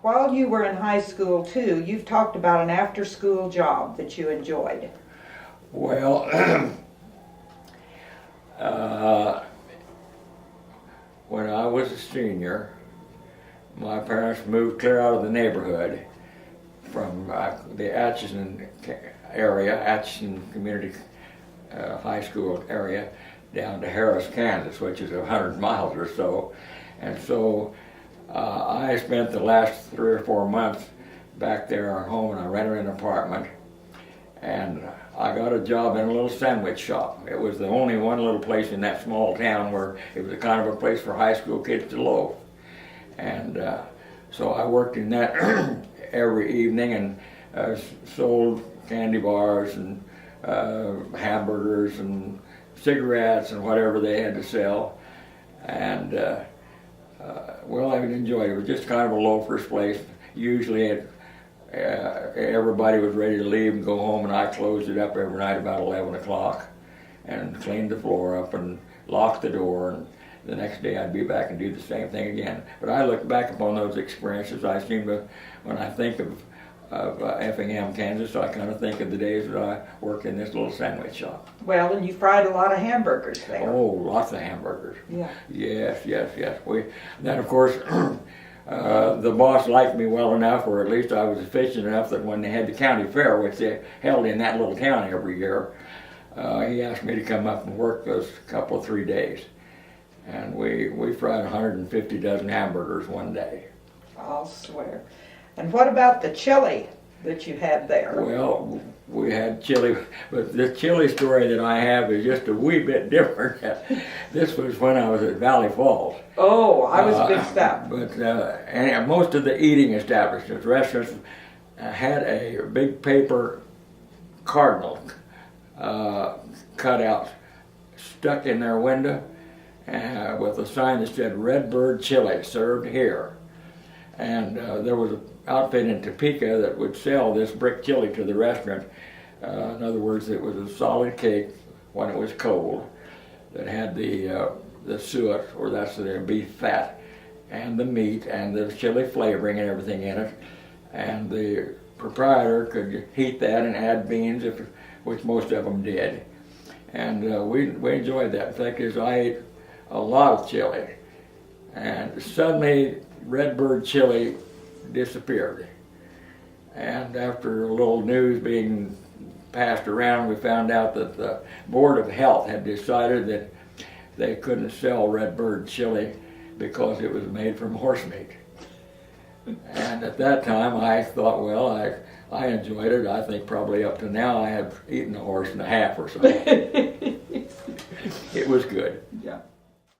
while you were in high school too, you've talked about an after-school job that you enjoyed. Well, when I was a senior, my parents moved clear out of the neighborhood from the Atchison area, Atchison Community High School area, down to Harris, Kansas, which is 100 miles or so. And so I spent the last 3 or 4 months back there at home, and I rented an apartment. And I got a job in a little sandwich shop. It was the only one little place in that small town where it was a kind of a place for high school kids to loaf. And so I worked in that every evening and sold candy bars and hamburgers and cigarettes and whatever they had to sell. And well, I enjoyed it. It was just kind of a loafer's place. Usually everybody was ready to leave and go home, and I closed it up every night about 11 o'clock and cleaned the floor up and locked the door, and the next day I'd be back and do the same thing again. But I look back upon those experiences. I seem to, when I think of Effingham, Kansas, I kind of think of the days that I worked in this little sandwich shop. Well, and you fried a lot of hamburgers there. Oh, lots of hamburgers. Yeah. Yes. Then of course, the boss liked me well enough, or at least I was efficient enough, that when they had the county fair, which they held in that little town every year, he asked me to come up and work those couple of 3 days. And we fried 150 dozen hamburgers one day. I'll swear. And what about the chili that you had there? Well, we had chili, but the chili story that I have is just a wee bit different. This was when I was at Valley Falls. Oh, I was mixed up. But and most of the eating establishments, restaurants, had a big paper cardinal cutout stuck in their window with a sign that said "Redbird Chili served here." And there was an outfit in Topeka that would sell this brick chili to the restaurant. In other words, it was a solid cake when it was cold that had the suet, or that's the beef fat, and the meat and the chili flavoring and everything in it. And the proprietor could heat that and add beans, which most of them did. And we enjoyed that. In fact, I ate a lot of chili. And suddenly, Redbird chili disappeared. And after a little news being passed around, we found out that the Board of Health had decided that they couldn't sell Redbird chili because it was made from horse meat. And at that time I thought, well, I enjoyed it. I think probably up to now I had eaten a horse and a half or so. It was good.